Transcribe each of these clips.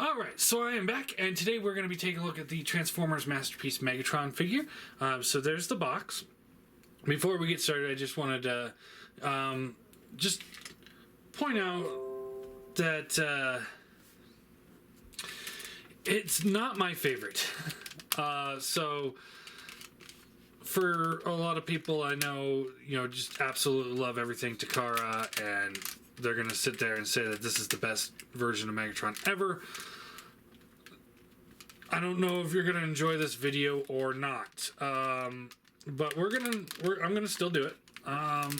Alright, so I am back, and today we're going to be taking a look at the Transformers Masterpiece Megatron figure. So there's the box. Before we get started, I just wanted to just point out that it's not my favorite. So for a lot of people I know, just absolutely love everything Takara, and they're going to sit there and say that this is the best version of Megatron ever. I don't know if you're going to enjoy this video or not. But I'm going to still do it. I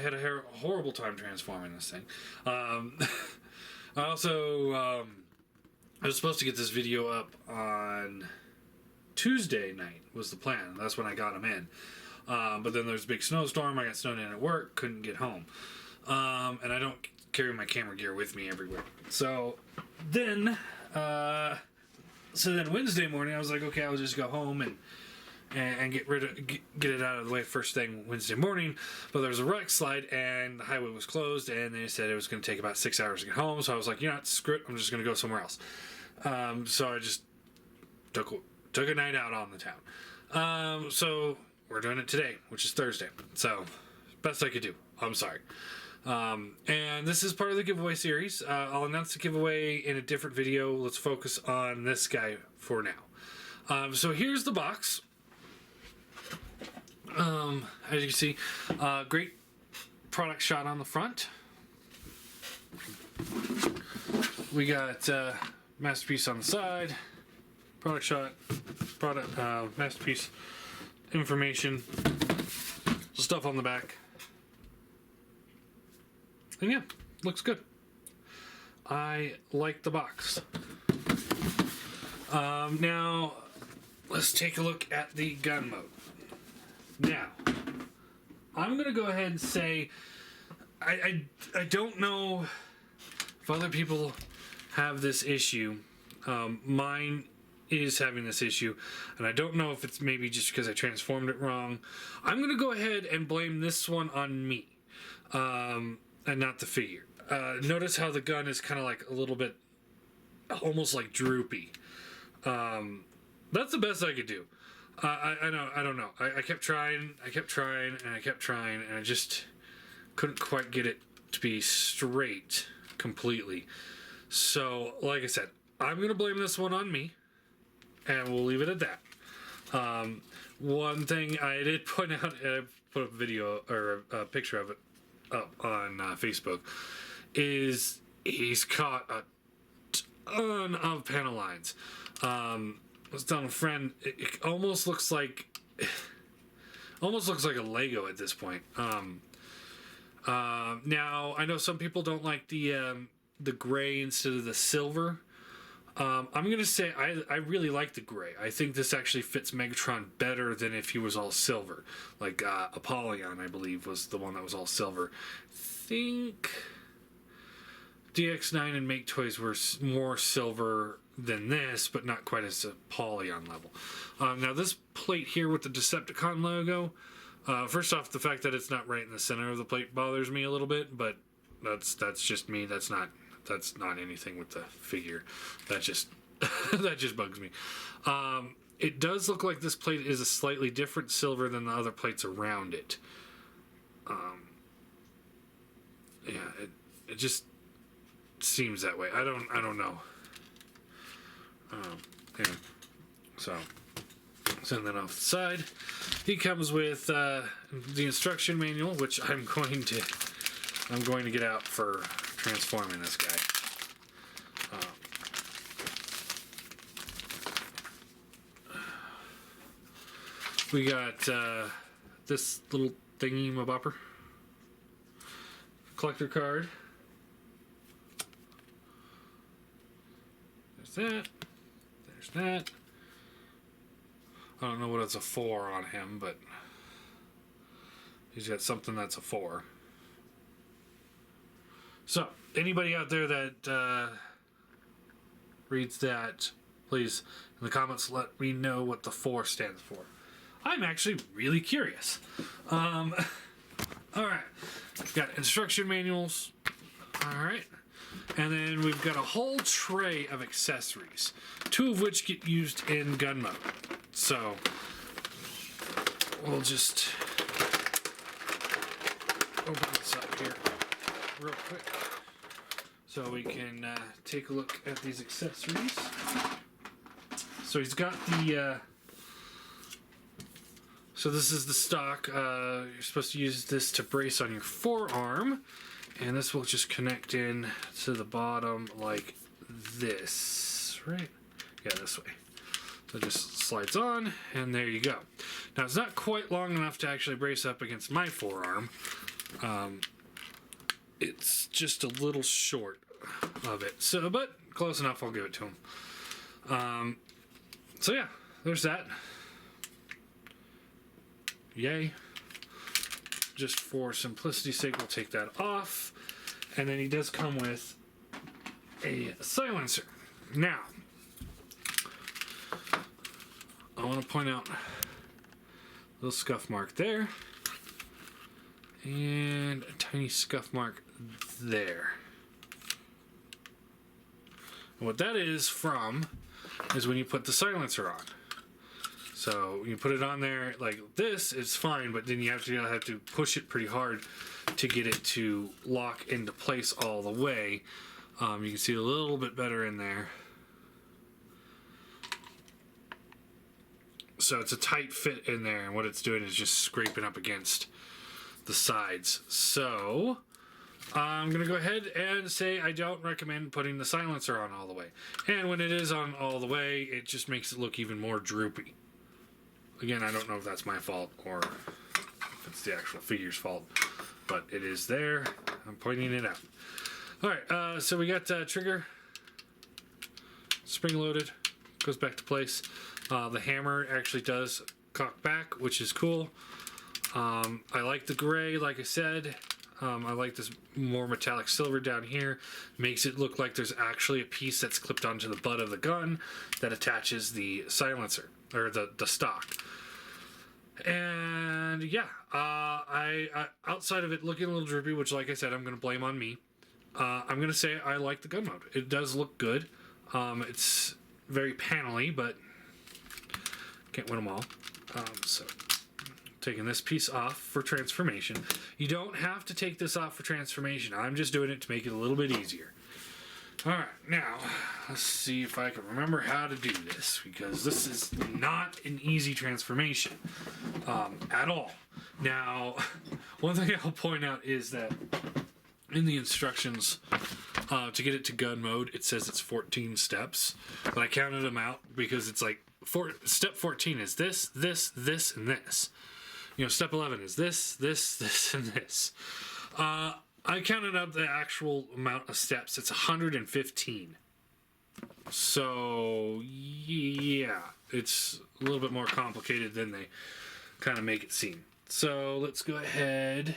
had a horrible time transforming this thing. I was supposed to get this video up on Tuesday night was the plan. That's when I got them in. But then there's a big snowstorm. I got snowed in at work. Couldn't get home. And I don't carry my camera gear with me everywhere. So then Wednesday morning, I was like, okay, I'll just go home and get it out of the way first thing Wednesday morning. But there was a wreck slide and the highway was closed, and they said it was going to take about 6 hours to get home. So I was like, screw it. I'm just going to go somewhere else. So I just took a night out on the town. So we're doing it today, which is Thursday. So best I could do. I'm sorry. And this is part of the giveaway series. I'll announce the giveaway in a different video. Let's focus on this guy for now. So here's the box. As you can see, great product shot on the front. We got Masterpiece on the side, product shot, Masterpiece information, stuff on the back. And yeah, looks good. I like the box. Now, let's take a look at the gun mode. Now, I'm going to go ahead and say, I don't know if other people have this issue. Mine is having this issue, and I don't know if it's maybe just because I transformed it wrong. I'm going to go ahead and blame this one on me. And not the figure. Notice how the gun is kind of like a little bit, almost like droopy. That's the best I could do. I don't know. I kept trying, and I just couldn't quite get it to be straight completely. So, like I said, I'm going to blame this one on me, and we'll leave it at that. One thing I did point out, I put up a video, or a picture of it, up on Facebook, is he's caught a ton of panel lines. I was telling a friend, it almost looks like a Lego at this point. Now I know some people don't like the gray instead of the silver. I'm gonna say I really like the gray. I think this actually fits Megatron better than if he was all silver. Like Apollyon, I believe, was the one that was all silver. I think DX9 and Make Toys were more silver than this, but not quite as Apollyon level. Now this plate here with the Decepticon logo, first off, the fact that it's not right in the center of the plate bothers me a little bit, but that's just me. That's not anything with the figure. That just that just bugs me. It does look like this plate is a slightly different silver than the other plates around it. Yeah, it just seems that way. I don't know. Yeah. So send that off the side. He comes with the instruction manual, which I'm going to get out for transforming this guy. We got this little thingy-mabopper. Collector card. There's that. There's that. I don't know what it's a 4 on him, but he's got something that's a 4. So, anybody out there that reads that, please, in the comments, let me know what the 4 stands for. I'm actually really curious. Alright. Got instruction manuals. Alright. And then we've got a whole tray of accessories, 2 of which get used in gun mode. So we'll just open this up here real quick so we can take a look at these accessories. So he's got the so this is the stock. You're supposed to use this to brace on your forearm, and this will just connect in to the bottom like this, right? Yeah, this way. So it just slides on, and there you go. Now, it's not quite long enough to actually brace up against my forearm. It's just a little short of it. So, but close enough, I'll give it to him. So yeah, there's that. Yay. Just for simplicity's sake, we'll take that off. And then he does come with a silencer. Now, I want to point out a little scuff mark there. And a tiny scuff mark there. And what that is from is when you put the silencer on. So you put it on there like this, it's fine, but then you have to push it pretty hard to get it to lock into place all the way. You can see a little bit better in there. So it's a tight fit in there, and what it's doing is just scraping up against the sides. So I'm gonna go ahead and say I don't recommend putting the silencer on all the way. And when it is on all the way, it just makes it look even more droopy. Again, I don't know if that's my fault or if it's the actual figure's fault, but it is there. I'm pointing it out. All right, so we got trigger, spring loaded, goes back to place. The hammer actually does cock back, which is cool. I like the gray, like I said. I like this more metallic silver down here. Makes it look like there's actually a piece that's clipped onto the butt of the gun that attaches the silencer, or the stock. And yeah, I outside of it looking a little droopy, which like I said, I'm going to blame on me. I'm going to say I like the gun mode. It does look good. It's very panely, but can't win them all. So taking this piece off for transformation. You don't have to take this off for transformation. I'm just doing it to make it a little bit easier. Alright, now, let's see if I can remember how to do this, because this is not an easy transformation at all. Now, one thing I'll point out is that in the instructions to get it to gun mode, it says it's 14 steps, but I counted them out because it's like, step 14 is this, this, this, and this. You know, step 11 is this, this, this, and this. I counted up the actual amount of steps. It's 115. So, yeah, it's a little bit more complicated than they kind of make it seem. So, let's go ahead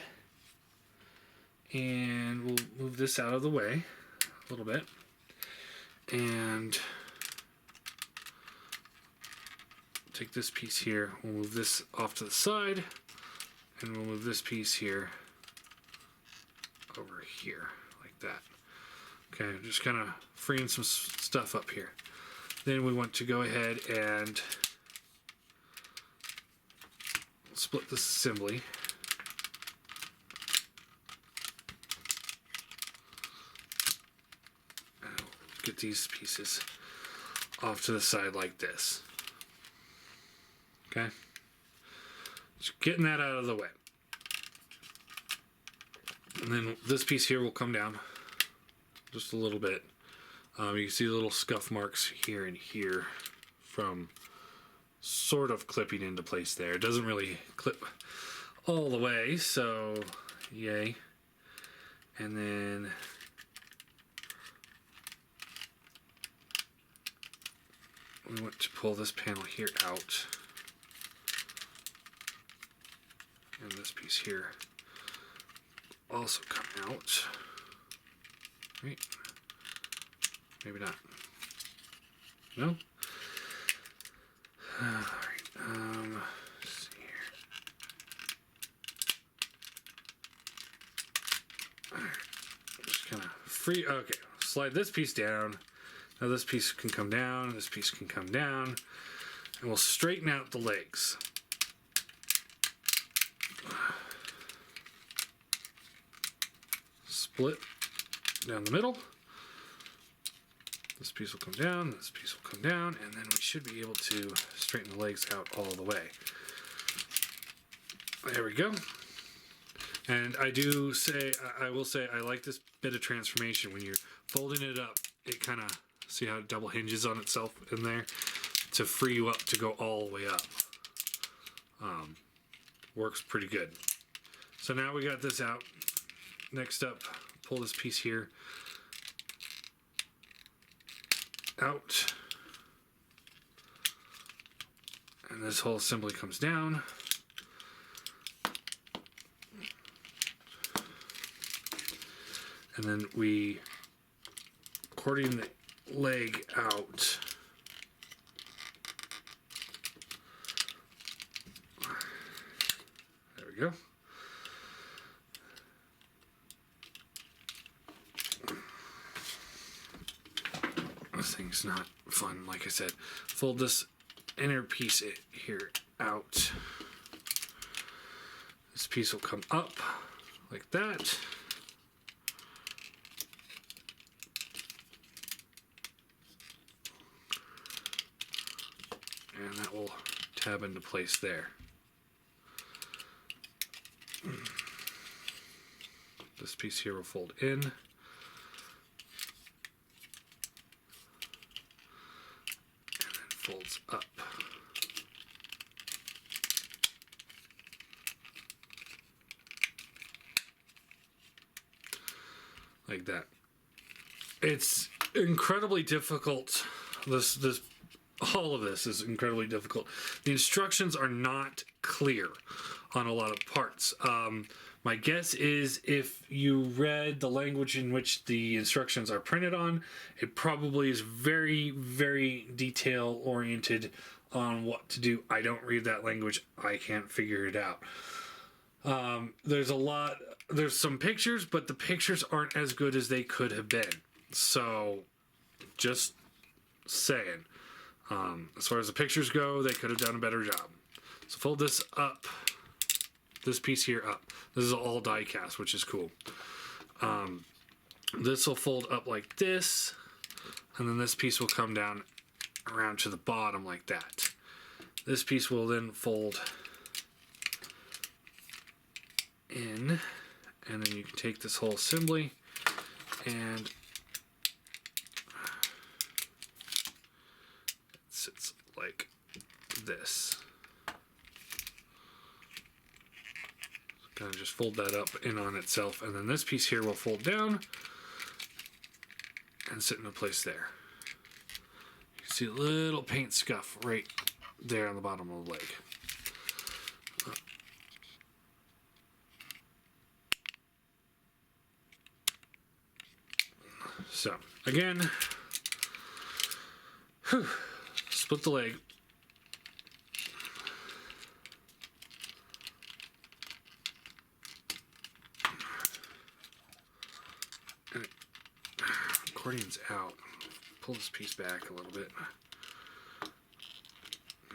and we'll move this out of the way a little bit. And take this piece here. We'll move this off to the side. And we'll move this piece here over here, like that. Okay, just kind of freeing some stuff up here. Then we want to go ahead and split this assembly. And get these pieces off to the side like this. Okay, just getting that out of the way. And then this piece here will come down just a little bit. You can see the little scuff marks here and here from sort of clipping into place there. It doesn't really clip all the way, so yay. And then we want to pull this panel here out. And this piece here also come out. Right? Maybe not. No? Alright, let's see here. Alright, just kind of free, okay, slide this piece down. Now this piece can come down, this piece can come down, and we'll straighten out the legs. Split down the middle. This piece will come down, this piece will come down, and then we should be able to straighten the legs out all the way. There we go. And I will say I like this bit of transformation. When you're folding it up, it kind of, see how it double hinges on itself in there to free you up to go all the way up. Works pretty good. So now we got this out. Next up, pull this piece here out. And this whole assembly comes down. And then we accordion the leg out. There we go. This thing's not fun, like I said. Fold this inner piece here out. This piece will come up like that. And that will tab into place there. This piece here will fold in. And then folds up. Like that. It's incredibly difficult. All of this is incredibly difficult. The instructions are not clear on a lot of parts. My guess is if you read the language in which the instructions are printed on, it probably is very, very detail oriented on what to do. I don't read that language. I can't figure it out. There's some pictures, but the pictures aren't as good as they could have been. So, just saying. As far as the pictures go, they could have done a better job. So fold this up, this piece here up. This is all die cast, which is cool. This will fold up like this, and then this piece will come down around to the bottom like that. This piece will then fold in, and then you can take this whole assembly and it sits like this. Kind of just fold that up in on itself, and then this piece here will fold down and sit in place there. You can see a little paint scuff right there on the bottom of the leg. So again, split the leg. And accordion's out. Pull this piece back a little bit.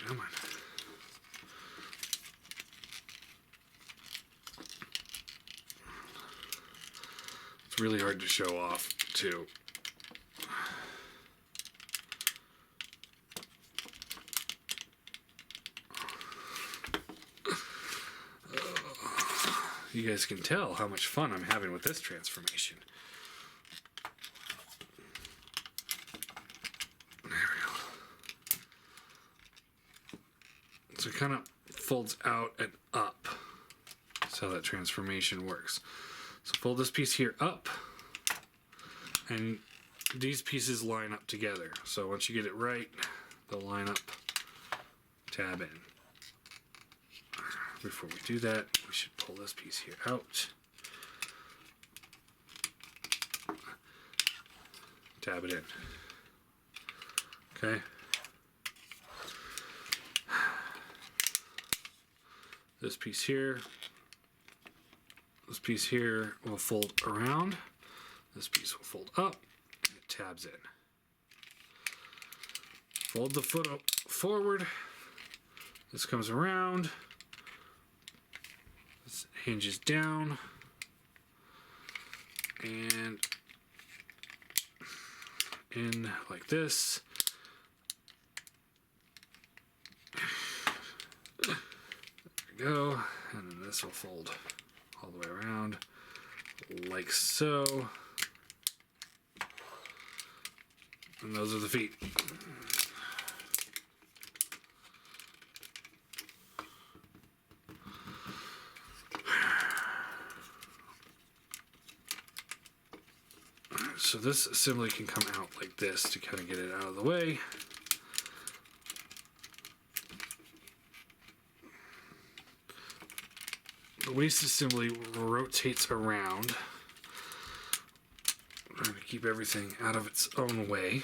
Come on. It's really hard to show off, too. You guys can tell how much fun I'm having with this transformation. There we go. So it kind of folds out and up. That's how that transformation works. So fold this piece here up, and these pieces line up together. So once you get it right, they'll line up, tab in. Before we do that, we should pull this piece here out, tab it in. Okay. This piece here will fold around. This piece will fold up, tabs in. Fold the foot up forward. This comes around. This hinges down. And in like this. There we go. And then this will fold all the way around like so. And those are the feet. So this assembly can come out like this to kind of get it out of the way. The waist assembly rotates around, trying to keep everything out of its own way.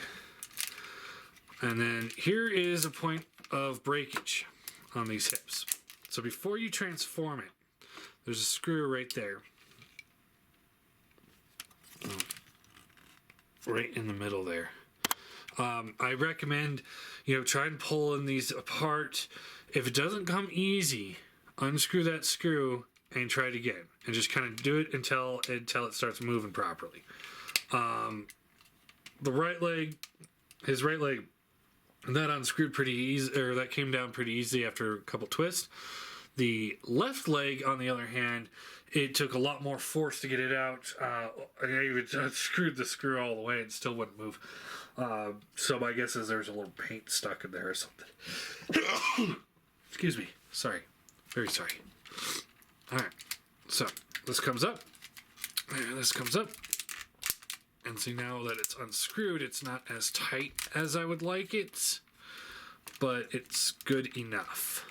And then here is a point of breakage on these hips. So before you transform it, there's a screw right there. Right in the middle there. I recommend, try and pulling these apart. If it doesn't come easy, unscrew that screw and try it again, and just kind of do it until it starts moving properly. The right leg, his right leg, that unscrewed pretty easy, or that came down pretty easy after a couple twists. The left leg, on the other hand, it took a lot more force to get it out. I even screwed the screw all the way and still wouldn't move. So my guess is there's a little paint stuck in there or something. Excuse me. Sorry. Very sorry. Alright. So this comes up. And this comes up. And see, now that it's unscrewed, it's not as tight as I would like it. But it's good enough.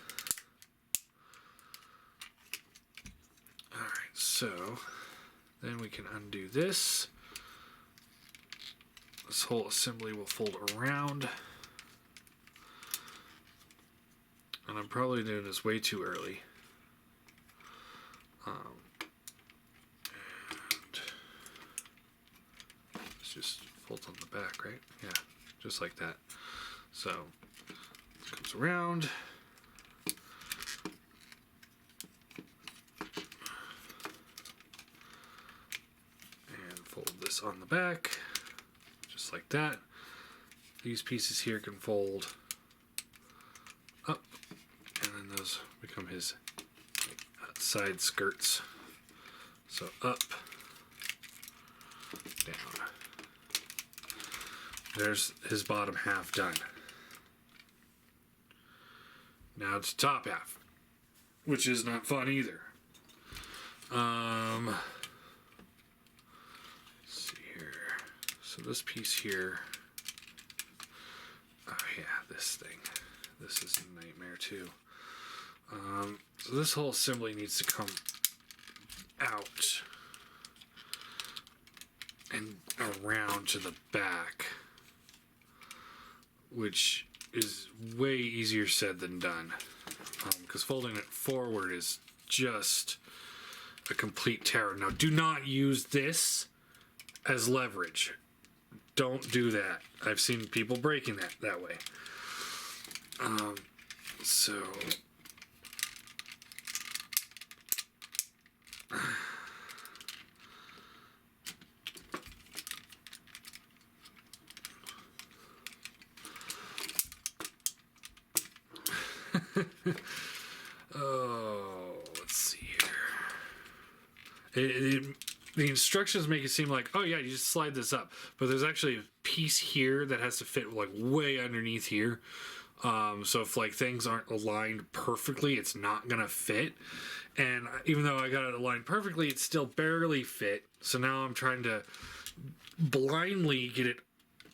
Alright, so then we can undo this. This whole assembly will fold around. And I'm probably doing this way too early. And this just folds on the back, right? Yeah, just like that. So it comes around. Fold this on the back, just like that. These pieces here can fold up, and then those become his side skirts. So up, down. There's his bottom half done. Now it's the top half, which is not fun either. So this piece here, oh yeah, this thing, this is a nightmare too. So this whole assembly needs to come out and around to the back, which is way easier said than done, because folding it forward is just a complete terror. Now, do not use this as leverage. Don't do that. I've seen people breaking that way. So oh, let's see here. The instructions make it seem like, oh yeah, you just slide this up, but there's actually a piece here that has to fit like way underneath here. So if like things aren't aligned perfectly, it's not gonna fit. And even though I got it aligned perfectly, it still barely fit. So now I'm trying to blindly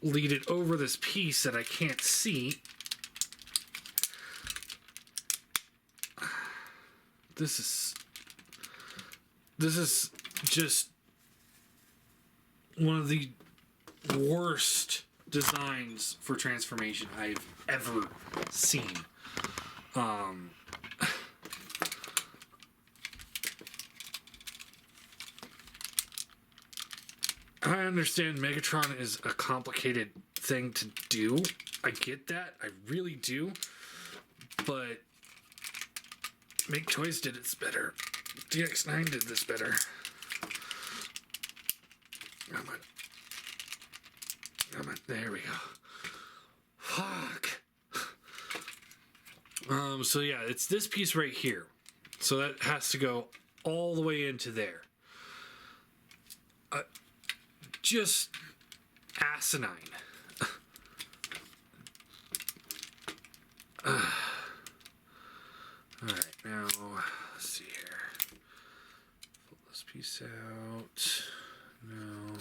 lead it over this piece that I can't see. This is just one of the worst designs for transformation I've ever seen. I understand Megatron is a complicated thing to do. I get that. I really do. But Make Toys did it better. DX9 did this better. Come on. Come on. There we go. Fuck. So yeah, it's this piece right here. So that has to go all the way into there. Just asinine. Alright, now, let's see here. Pull this piece out. No.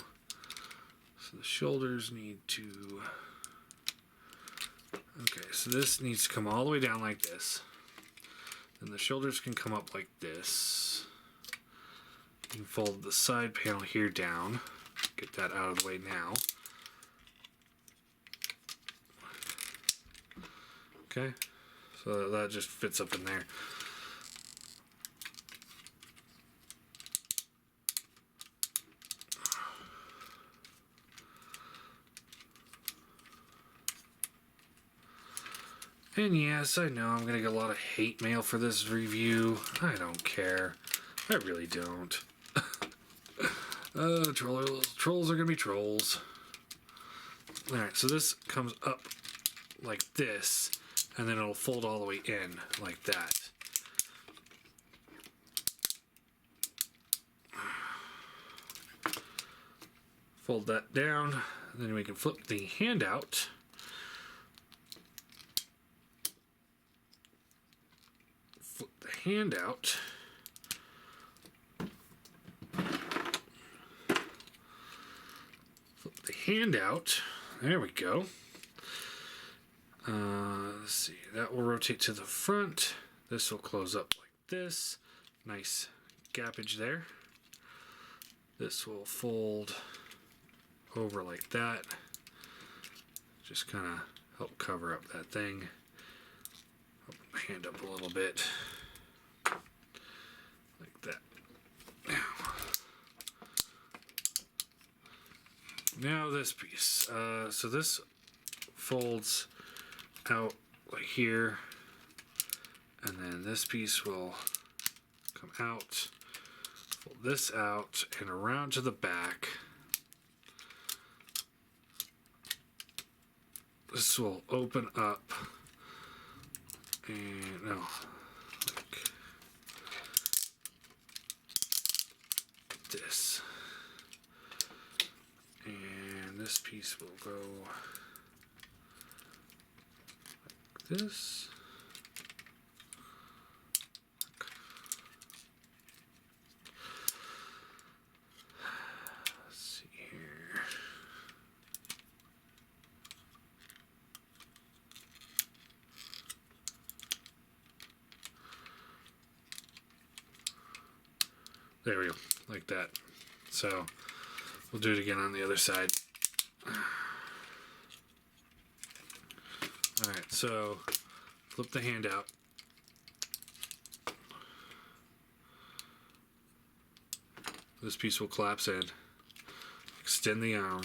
So the shoulders need to... Okay, so this needs to come all the way down like this. Then the shoulders can come up like this. You can fold the side panel here down. Get that out of the way now. Okay, so that just fits up in there. And yes, I know I'm gonna get a lot of hate mail for this review. I don't care. I really don't. Trolls are gonna be trolls. Alright, so this comes up like this, and then it'll fold all the way in like that. Fold that down, and then we can flip the handout. Flip the handout. Flip the handout. There we go. Let's see. That will rotate to the front. This will close up like this. Nice gappage there. This will fold over like that. Just kind of help cover up that thing. Open the hand up a little bit. Like that. Now this piece. So this folds out like here, and then this piece will come out, fold this out and around to the back. This will open up, and no, like this, and this piece will go this. Let's see here. There we go, like that. So we'll do it again on the other side. Alright, so flip the hand out. This piece will collapse in. Extend the arm.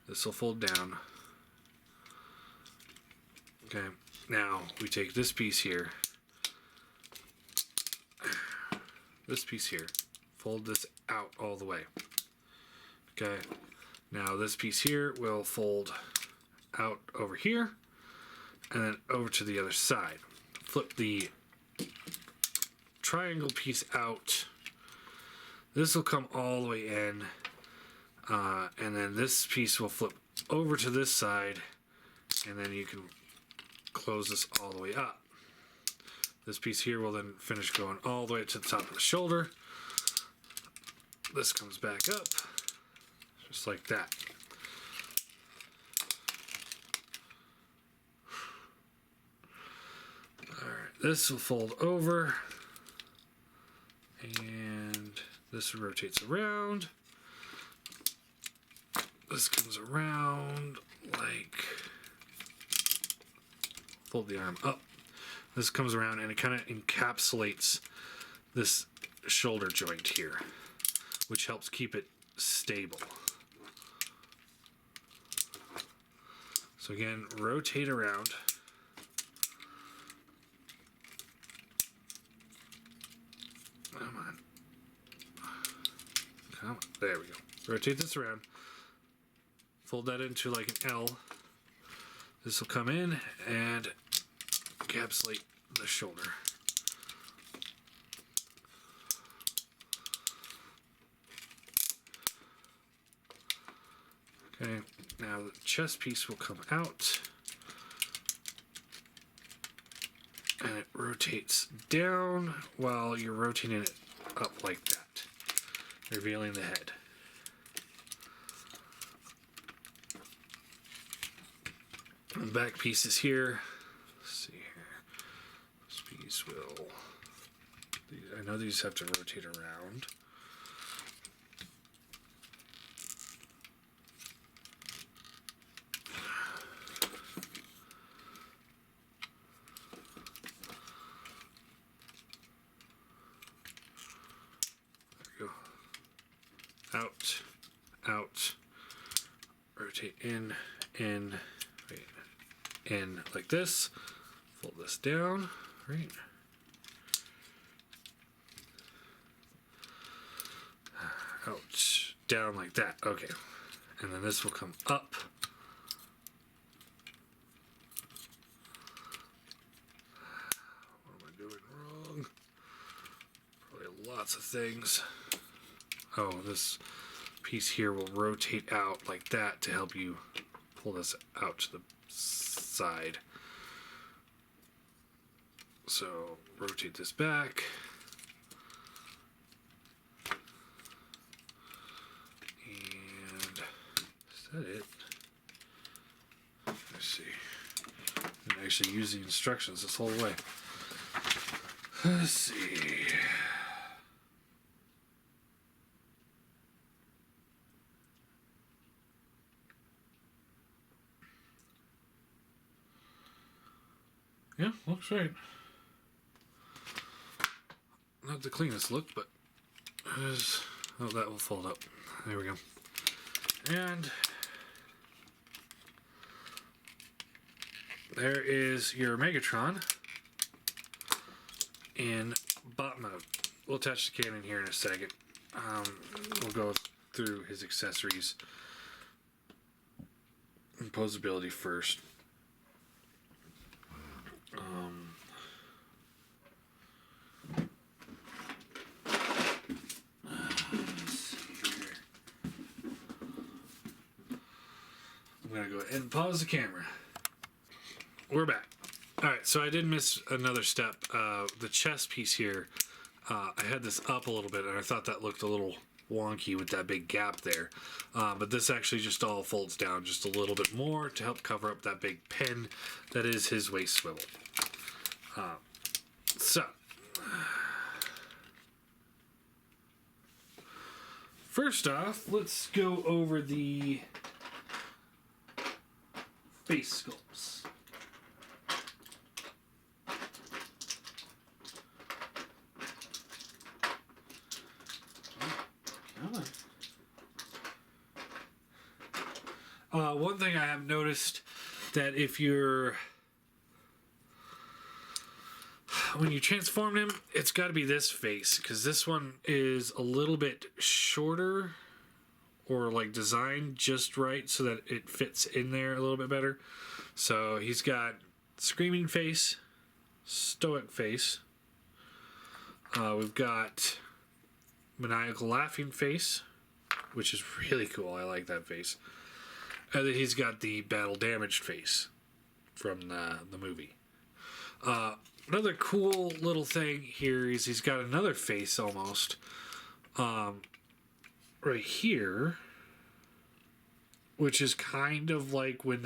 This will fold down. Okay, now we take this piece here. This piece here. Fold this out all the way. Okay, now this piece here will fold out over here. And then over to the other side. Flip the triangle piece out. This will come all the way in. And then this piece will flip over to this side. And then you can close this all the way up. This piece here will then finish going all the way to the top of the shoulder. This comes back up. Just like that. This will fold over, and this rotates around. This comes around like, fold the arm up. This comes around and it kind of encapsulates this shoulder joint here, which helps keep it stable. So again, rotate around. Come on. Come on. There we go. Rotate this around. Fold that into like an L. This will come in and encapsulate the shoulder. Okay, now the chest piece will come out. And it rotates down while you're rotating it up like that, revealing the head. And the back piece is here. Let's see here. This piece will... I know these have to rotate around. Out, out, rotate in, wait, in like this, fold this down, right, out, down like that, okay, and then this will come up, what am I doing wrong, probably lots of things. Oh, this piece here will rotate out like that to help you pull this out to the side. So rotate this back. And is that it? Let's see. I didn't actually use the instructions this whole way. Let's see. Yeah, looks right. Not the cleanest look, but oh, that will fold up. There we go. And there is your Megatron in bot mode. We'll attach the cannon here in a second. We'll go through his accessories and posability first. I'm going to go ahead and pause the camera. We're back. Alright, so I did miss another step. The chest piece here, I had this up a little bit and I thought that looked a little wonky with that big gap there. But this actually just all folds down just a little bit more to help cover up that big pin that is his waist swivel. So, first off, let's go over the face sculpts. One thing I have noticed that if you're when you transform him, it's got to be this face because this one is a little bit shorter or like designed just right so that it fits in there a little bit better. So he's got screaming face, stoic face. We've got maniacal laughing face, which is really cool. I like that face. And then he's got the battle damaged face from the movie. Another cool little thing here is he's got another face almost right here, which is kind of like when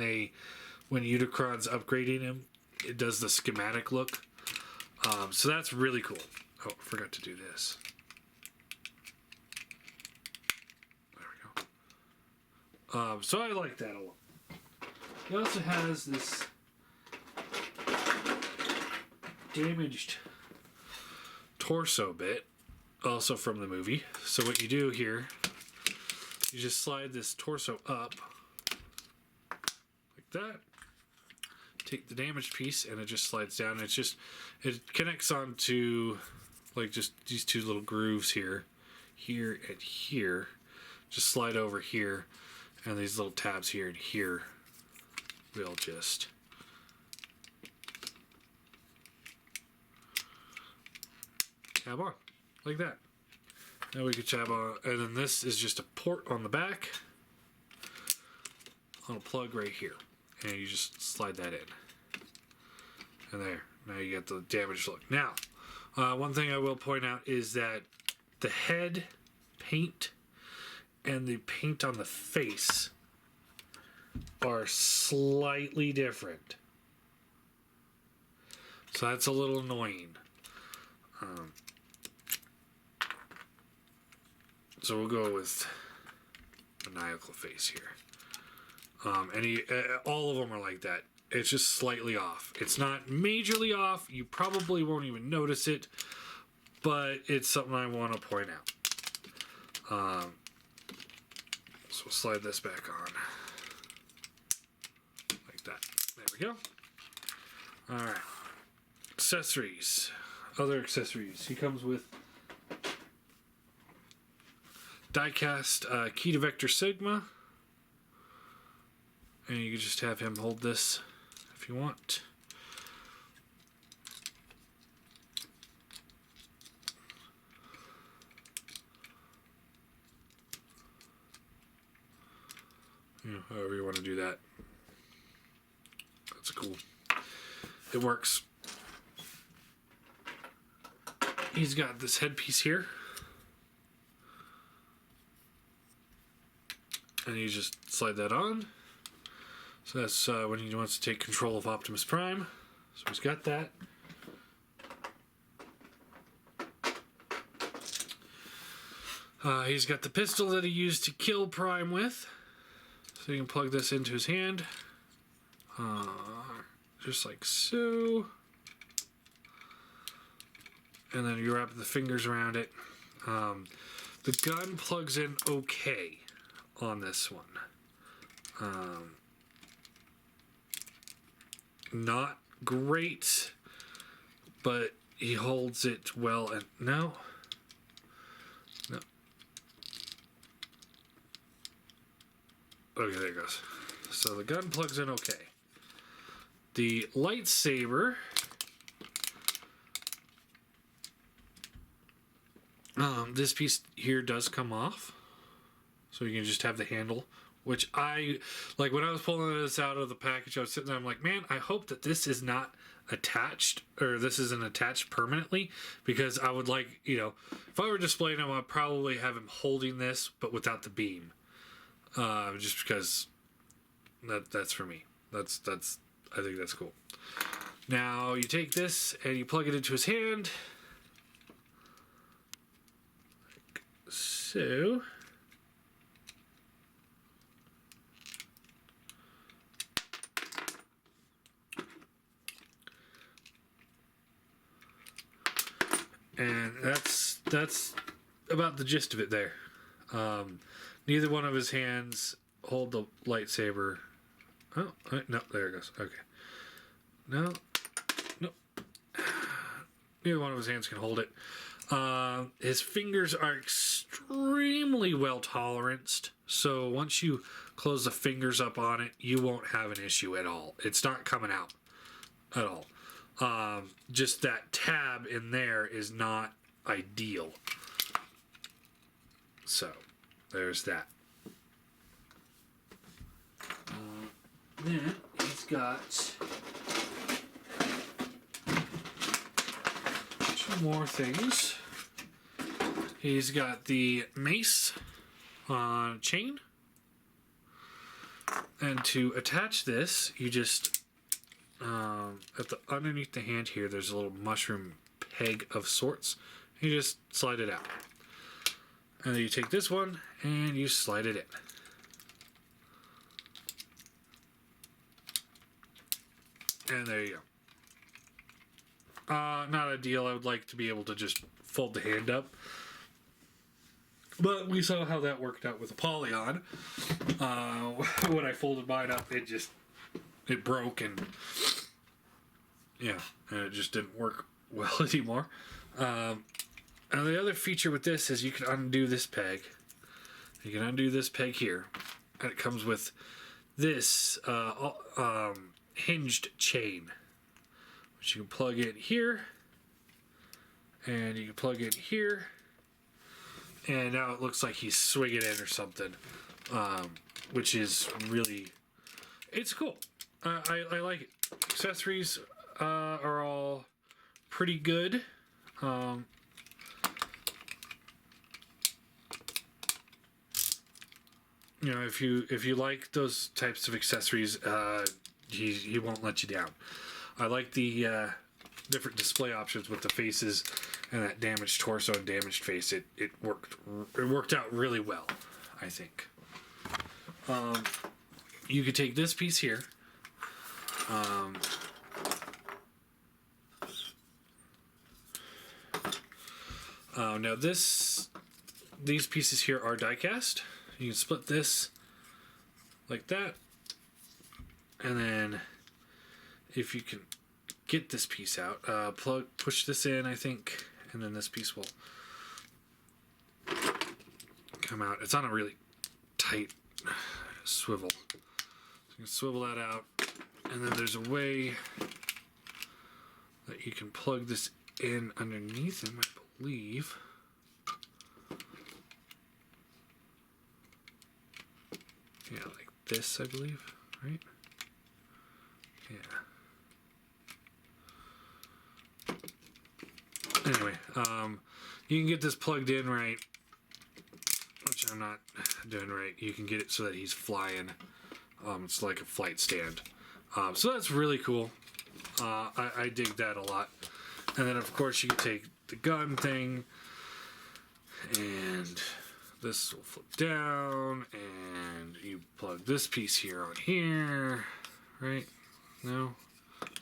Unicron's upgrading him, it does the schematic look. So that's really cool. Oh, I forgot to do this. So I like that a lot. He also has this damaged torso bit, also from the movie. So what you do here, you just slide this torso up like that. Take the damaged piece and it just slides down. It connects onto like just these two little grooves here and here. Just slide over here, and these little tabs here and here will just tab on like that. Now we can tab on, and then this is just a port on the back on a plug right here, and you just slide that in, and there. Now you get the damaged look. Now, one thing I will point out is that the head paint and the paint on the face are slightly different, so that's a little annoying. So we'll go with maniacal face here. All of them are like that. It's just slightly off. It's not majorly off. You probably won't even notice it, but it's something I want to point out. So we'll slide this back on. Like that. There we go. Alright. Accessories. Other accessories. He comes with die-cast key to vector sigma, and you can just have him hold this if you want. However you want to do that. That's cool. It works. He's got this headpiece here, and you just slide that on. So that's when he wants to take control of Optimus Prime. So he's got that. He's got the pistol that he used to kill Prime with. So you can plug this into his hand. Just like so. And then you wrap the fingers around it. The gun plugs in okay on this one. Not great, but he holds it well. And no. Okay, there it goes. So the gun plugs in okay. The lightsaber, this piece here does come off, so you can just have the handle. Which I like when I was pulling this out of the package. I was sitting there. I'm like, man, I hope that this is not attached, or this isn't attached permanently, because I would like, if I were displaying him, I'd probably have him holding this, but without the beam. Just because that's for me. That's I think that's cool. Now you take this and you plug it into his hand. Like so. And that's about the gist of it there. Neither one of his hands hold the lightsaber. Oh, no, there it goes. Okay. No. Neither one of his hands can hold it. His fingers are extremely well toleranced. So once you close the fingers up on it, you won't have an issue at all. It's not coming out at all. Just that tab in there is not ideal. So there's that. Then he's got two more things. He's got the mace on chain. And to attach this, you just underneath the hand here, there's a little mushroom peg of sorts. You just slide it out. And then you take this one and you slide it in. And there you go. Not ideal. I would like to be able to just fold the hand up. But we saw how that worked out with Apollyon. When I folded mine up, it just it broke, and yeah, and it just didn't work well anymore. And the other feature with this is you can undo this peg. You can undo this peg here, and it comes with this hinged chain, which you can plug in here, and you can plug in here, and now it looks like he's swinging in or something, which is really, it's cool. I like it. Accessories are all pretty good. You know, if you like those types of accessories, he won't let you down. I like the different display options with the faces and that damaged torso and damaged face. It worked out really well, I think. You could take this piece here. Now these pieces here are die cast. You can split this like that, and then if you can get this piece out, push this in, I think, and then this piece will come out. It's on a really tight swivel. So you can swivel that out, and then there's a way that you can plug this in underneath him, I believe. Yeah, like this, I believe, right? Yeah. Anyway, you can get this plugged in right, which I'm not doing right. You can get it so that he's flying. It's like a flight stand. So that's really cool. I dig that a lot. And then, of course, you can take the gun thing, and this will flip down, and you plug this piece here on here, right? No?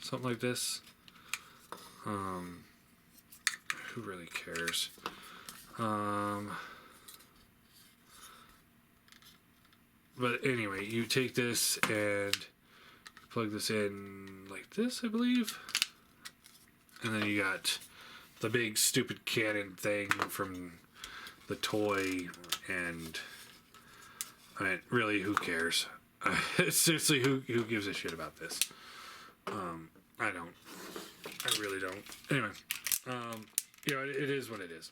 Something like this. Who really cares? But anyway, you take this and plug this in like this, I believe. And then you got the big stupid cannon thing from the toy, and I mean, really, who cares? Seriously, who gives a shit about this? I don't. I really don't. Anyway, you know, it is what it is.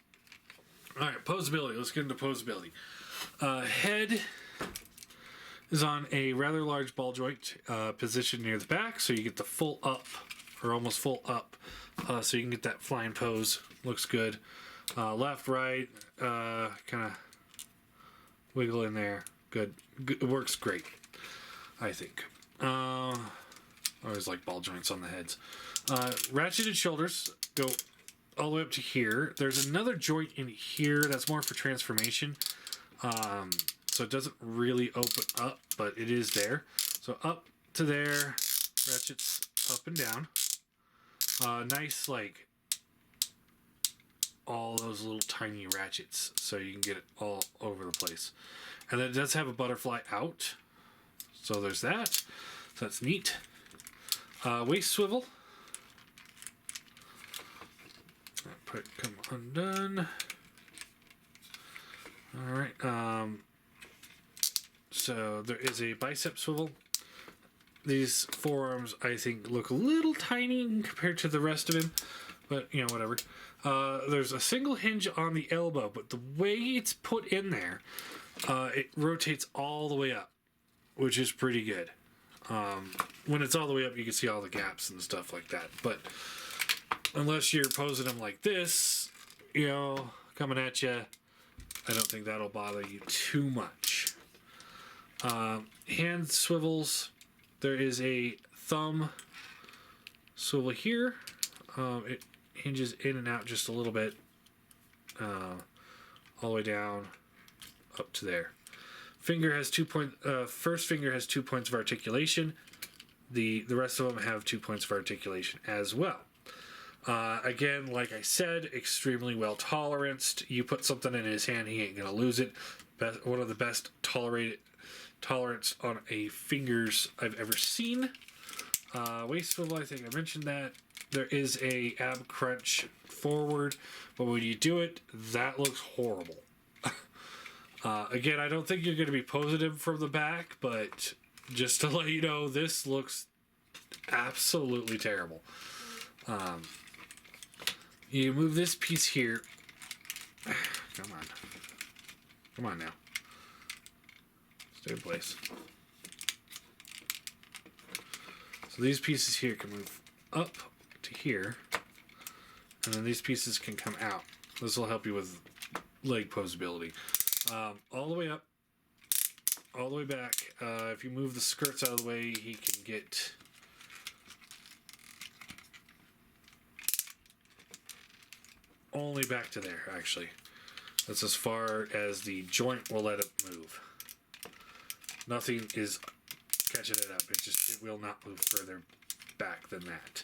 All right, posability. Let's get into posability. Head is on a rather large ball joint positioned near the back, so you get the full up, or almost full up, so you can get that flying pose. Looks good. Left, right, kind of wiggle in there. Good. It works great, I think. I always like ball joints on the heads. Ratcheted shoulders go all the way up to here. There's another joint in here that's more for transformation. So it doesn't really open up, but it is there. So up to there, ratchets up and down. Nice, like, all those little tiny ratchets, so you can get it all over the place. And then it does have a butterfly out, so there's that. So that's neat. Waist swivel. Come undone. All right. So there is a bicep swivel. These forearms, I think, look a little tiny compared to the rest of him, but, you know, whatever. There's a single hinge on the elbow, but the way it's put in there, it rotates all the way up, which is pretty good. When it's all the way up, you can see all the gaps and stuff like that. But unless you're posing them like this, you know, coming at you, I don't think that'll bother you too much. Hand swivels. There is a thumb swivel here. It hinges in and out just a little bit, all the way down up to there. Finger has 2 points. First finger has 2 points of articulation. The rest of them have 2 points of articulation as well. Again, like I said, extremely well toleranced. You put something in his hand, he ain't gonna lose it. One of the best tolerance on a fingers I've ever seen. Waist swivel, I think I mentioned that. There is a ab crunch forward, but when you do it, that looks horrible. Again, I don't think you're going to be positive from the back, but just to let you know, this looks absolutely terrible. You move this piece here. Come on. Come on now. Stay in place. So these pieces here can move up to here, and then these pieces can come out. This will help you with leg posability. All the way up, all the way back. If you move the skirts out of the way, he can get only back to there, actually. That's as far as the joint will let it move. Nothing is catching it up. It will not move further back than that.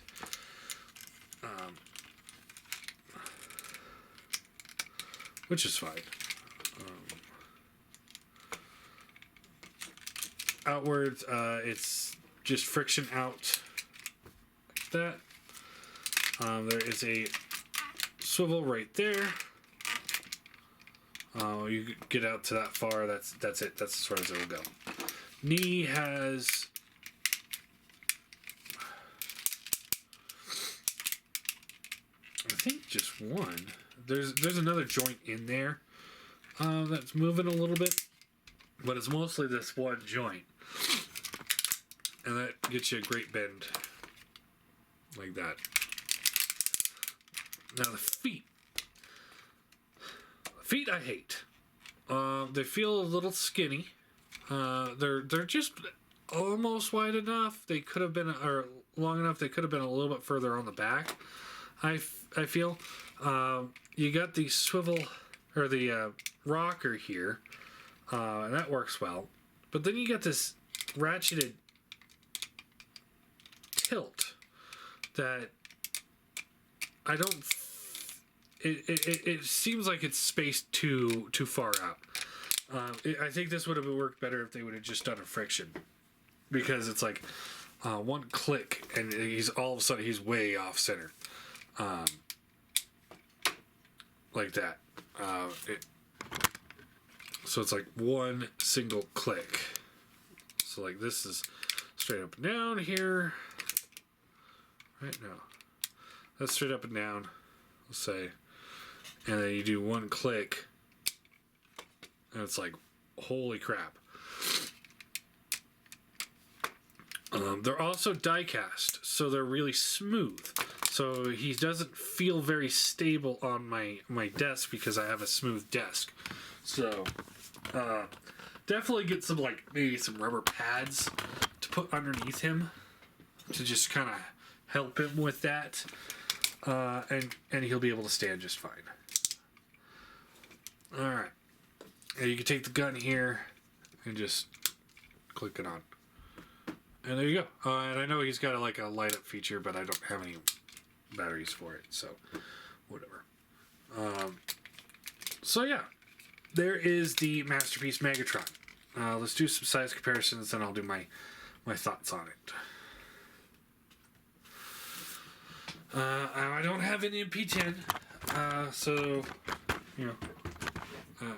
Which is fine. Outwards, it's just friction out like that. There is a swivel right there. You get out to that far. That's it. That's as far as it will go. Knee has I think just one. There's another joint in there that's moving a little bit, but it's mostly this one joint, and that gets you a great bend like that. Now the feet I hate. They feel a little skinny. They're just almost wide enough. They could have been, or long enough. They could have been a little bit further on the back. I feel. You got the swivel or the rocker here, and that works well. But then you got this ratcheted tilt that I don't. It seems like it's spaced too far out. I think this would have worked better if they would have just done a friction, because it's like one click and he's all of a sudden he's way off center, like that. So it's like one single click. So like this is straight up and down here. Right now, that's straight up and down. Let's say. And then you do one click, and it's like, holy crap. They're also die cast, so they're really smooth. So he doesn't feel very stable on my desk because I have a smooth desk. So definitely get some, like, maybe some rubber pads to put underneath him to just kind of help him with that. And he'll be able to stand just fine. Alright. And you can take the gun here and just click it on. And there you go. And I know he's got a light up feature, but I don't have any batteries for it, so whatever. So yeah, there is the Masterpiece Megatron. Let's do some size comparisons, and I'll do my thoughts on it. I don't have an MP10, so you know, I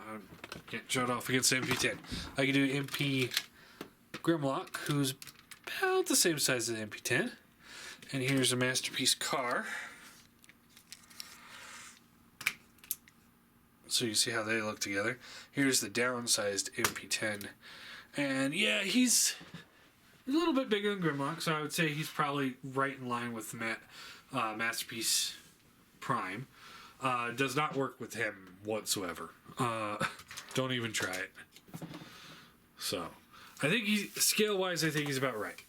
can't show it off against the MP10. I can do MP Grimlock, who's about the same size as the MP10. And here's a Masterpiece car. So you see how they look together. Here's the downsized MP10. And yeah, he's a little bit bigger than Grimlock, so I would say he's probably right in line with Masterpiece Prime. Does not work with him whatsoever. Don't even try it. So, I think scale-wise, I think he's about right.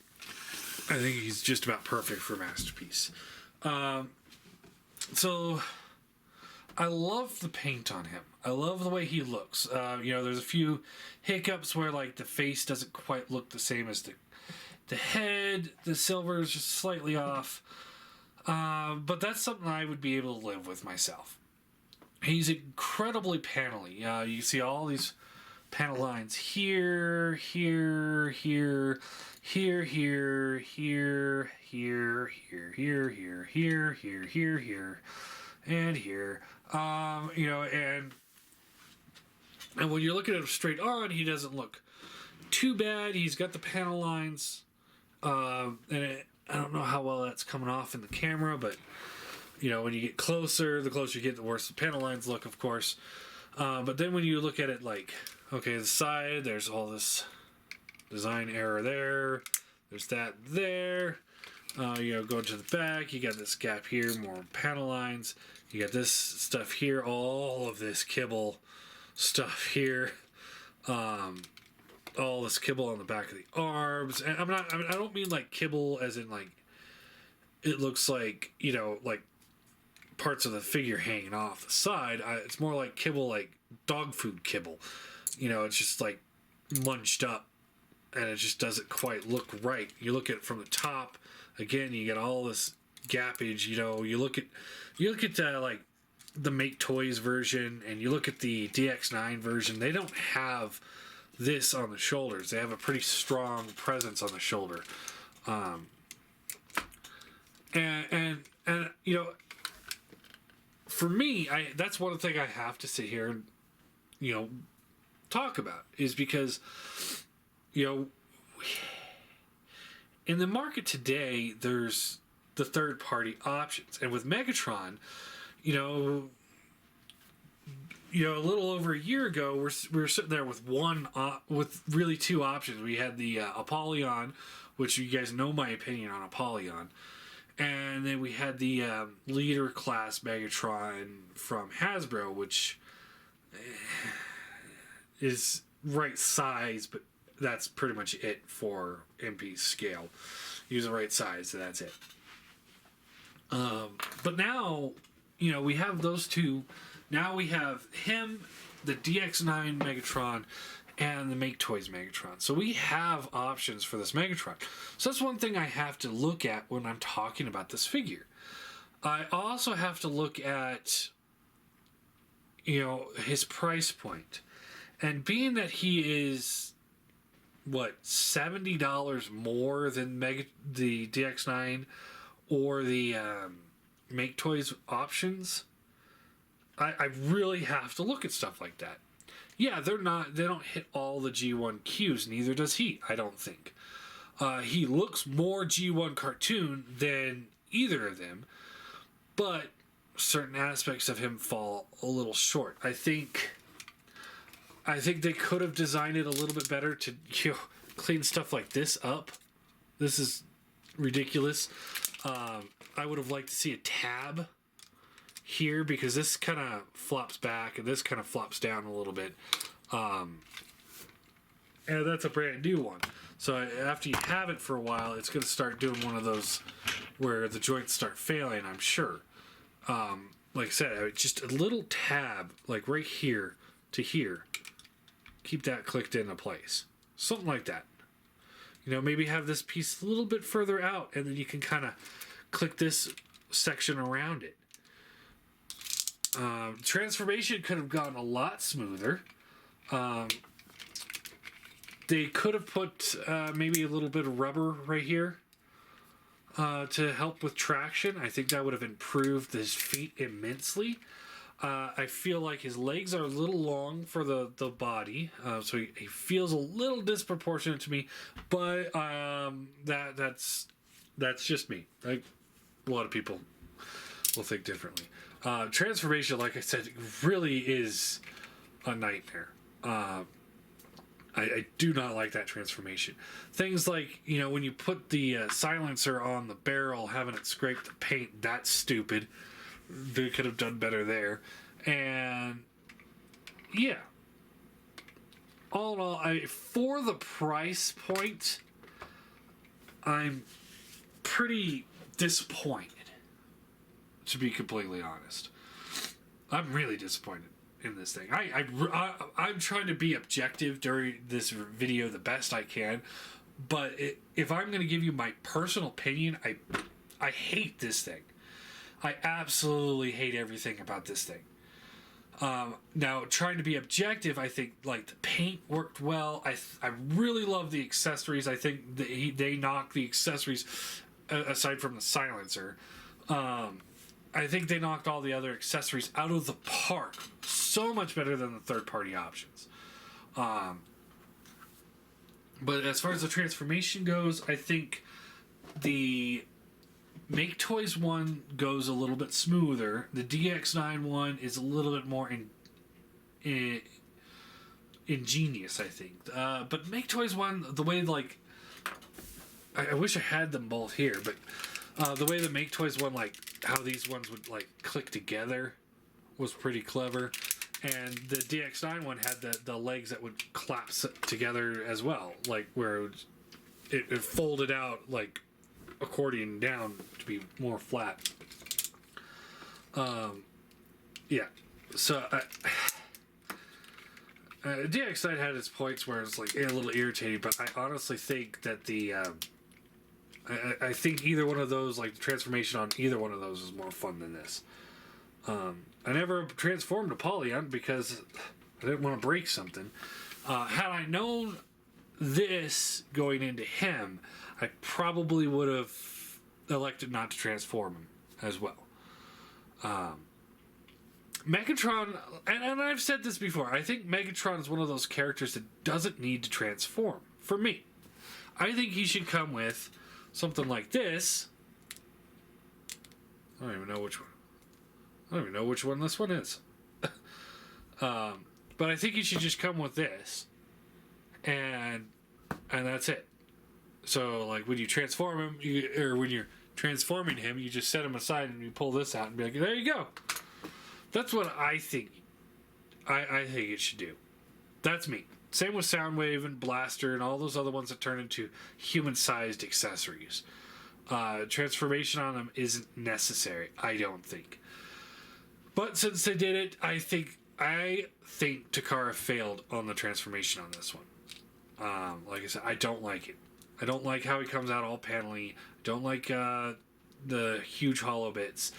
I think he's just about perfect for Masterpiece. So, I love the paint on him. I love the way he looks. There's a few hiccups where, like, the face doesn't quite look the same as the head. The silver is just slightly off. But that's something I would be able to live with myself. He's incredibly panely. You see all these panel lines here, here, here, here, here, here, here, here, here, here, here, here, here, here, and here. You know, and when you're looking at him straight on, he doesn't look too bad. He's got the panel lines, and I don't know how well that's coming off in the camera, but you know, when you get closer, the closer you get, the worse the panel lines look, of course. But then when you look at it like, okay, the side, there's all this design error there. There's that there. You know, going to the back, you got this gap here, more panel lines. You got this stuff here, all of this kibble stuff here. All this kibble on the back of the arms. And I don't mean like kibble as in like, it looks like, you know, like parts of the figure hanging off the side. It's more like kibble, like dog food kibble. You know, it's just like munched up, and it just doesn't quite look right. You look at it from the top, again, you get all this gappage. You know, you look at like the Make Toys version, and you look at the DX9 version. They don't have this on the shoulders. They have a pretty strong presence on the shoulder, and you know, for me, that's one thing I have to sit here and, you know, talk about, is because, you know, in the market today, there's the third-party options, and with Megatron, you know, a little over a year ago, we were sitting there with with really two options. We had the Apollyon, which you guys know my opinion on Apollyon, and then we had the leader class Megatron from Hasbro, which is right size, but that's pretty much it for MP scale. Use the right size, so that's it. But now, you know, we have those two. Now we have him, the DX9 Megatron, and the Make Toys Megatron. So we have options for this Megatron. So that's one thing I have to look at when I'm talking about this figure. I also have to look at, you know, his price point. And being that he is, what, $70 more than the DX9 or the Make Toys options, I really have to look at stuff like that. Yeah, they don't hit all the G1 cues, neither does he, I don't think. He looks more G1 cartoon than either of them, but certain aspects of him fall a little short. I think they could have designed it a little bit better to, you know, clean stuff like this up. This is ridiculous. I would have liked to see a tab here, because this kind of flops back and this kind of flops down a little bit. And that's a brand new one. So after you have it for a while, it's going to start doing one of those where the joints start failing, I'm sure. Like I said, just a little tab, like right here to here. Keep that clicked into place. Something like that. You know, maybe have this piece a little bit further out, and then you can kind of click this section around it. Transformation could have gone a lot smoother. They could have put maybe a little bit of rubber right here to help with traction. I think that would have improved his feet immensely. I feel like his legs are a little long for the body, so he feels a little disproportionate to me, but that's just me. Like, a lot of people will think differently. Transformation, like I said, really is a nightmare. I do not like that transformation. Things like, you know, when you put the silencer on the barrel, having it scrape the paint, that's stupid. They could have done better there. And yeah, all in all, for the price point, I'm pretty disappointed, to be completely honest. I'm really disappointed in this thing. I'm trying to be objective during this video the best I can, but if I'm going to give you my personal opinion, I hate this thing. I absolutely hate everything about this thing. Now, trying to be objective, I think like the paint worked well. I really love the accessories. I think they knocked the accessories aside from the silencer. I think they knocked all the other accessories out of the park so much better than the third-party options. But as far as the transformation goes, I think the Make Toys one goes a little bit smoother. The DX9 one is a little bit more ingenious, I think. But Make Toys one, the way like I wish I had them both here, but the way the Make Toys one, like how these ones would like click together, was pretty clever. And the DX9 one had the legs that would collapse together as well, like where it folded out like accordion down to be more flat. Yeah. So DX9 had its points where it's like a little irritating, but I honestly think that I think either one of those, like the transformation on either one of those, is more fun than this. I never transformed to Polyon because I didn't want to break something. Had I known this going into him, I probably would have elected not to transform him as well. Megatron, and I've said this before, I think Megatron is one of those characters that doesn't need to transform. For me, I think he should come with something like this. I don't even know which one. I don't even know which one this one is. But I think he should just come with this, and that's it. So, like, when you transform him, or when you're transforming him, you just set him aside and you pull this out and be like, there you go. That's what I think. I think it should do. That's me. Same with Soundwave and Blaster and all those other ones that turn into human-sized accessories. Transformation on them isn't necessary, I don't think. But since they did it, I think Takara failed on the transformation on this one. Like I said, I don't like it. I don't like how he comes out all panelly. I don't like the huge hollow bits.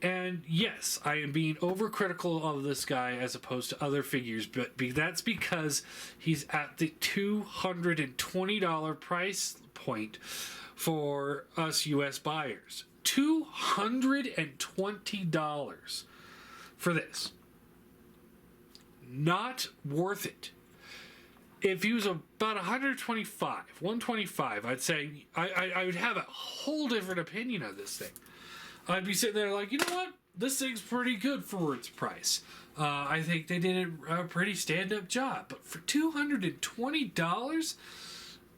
And yes, I am being overcritical of this guy as opposed to other figures, but that's because he's at the $220 price point for us US buyers. $220 for this. Not worth it. If he was about 125, I'd say I would have a whole different opinion of this thing. I'd be sitting there like, you know what? This thing's pretty good for its price. I think they did a pretty stand-up job. But for $220,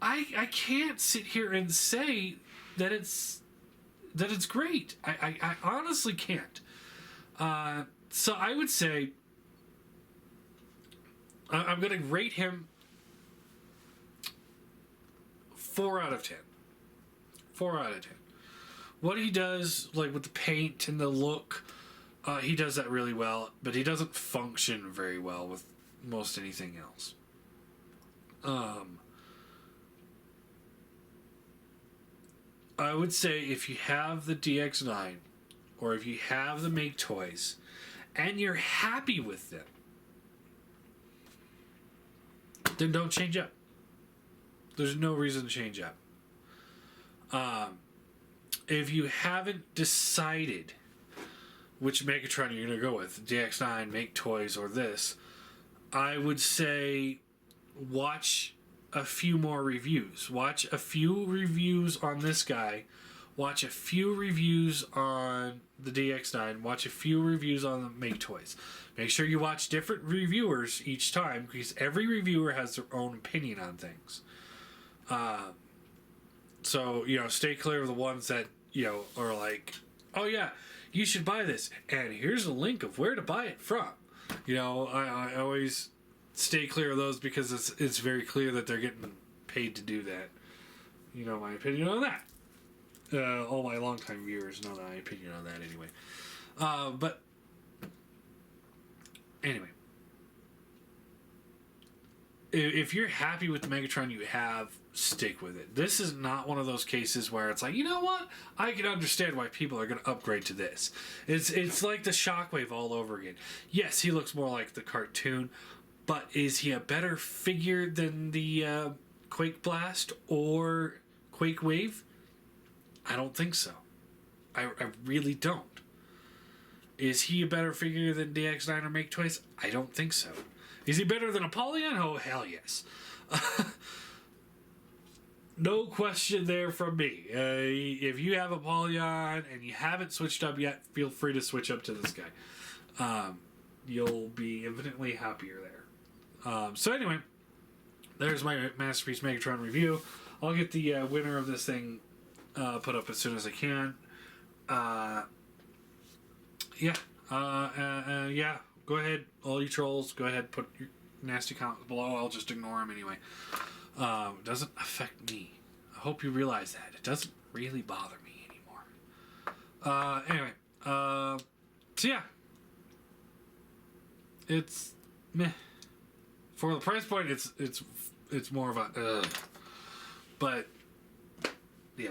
I can't sit here and say that it's great. I honestly can't. So I would say I'm going to rate him 4 out of 10. 4 out of 10. What he does, like with the paint and the look, he does that really well, but he doesn't function very well with most anything else. I would say if you have the DX9, or if you have the Make Toys, and you're happy with them, then don't change up. There's no reason to change up. If you haven't decided which Megatron you're going to go with, DX9, Make Toys, or this, I would say watch a few more reviews. Watch a few reviews on this guy. Watch a few reviews on the DX9. Watch a few reviews on the Make Toys. Make sure you watch different reviewers each time, because every reviewer has their own opinion on things. So, stay clear of the ones that, are like, oh yeah, you should buy this, and here's a link of where to buy it from. I always stay clear of those because it's very clear that they're getting paid to do that. My opinion on that. All my longtime viewers know my opinion on that anyway. But anyway. if you're happy with the Megatron you have, stick with it. This is not one of those cases where it's like, you know what? I can understand why people are going to upgrade to this. It's like the Shockwave all over again. Yes, he looks more like the cartoon, but is he a better figure than the Quake Blast or Quake Wave? I don't think so. I really don't. Is he a better figure than DX9 or Make Toys? I don't think so. Is he better than Apollyon? Oh, hell yes. No question there from me. If you have Apollyon and you haven't switched up yet, feel free to switch up to this guy. You'll be infinitely happier there. So anyway, there's my Masterpiece Megatron review. I'll get the winner of this thing put up as soon as I can. Yeah. Yeah. Go ahead, all you trolls. Go ahead, put your nasty comments below. I'll just ignore them anyway. It doesn't affect me. I hope you realize that. It doesn't really bother me anymore. Anyway. So yeah. It's meh. For the price point, it's more of a but yeah.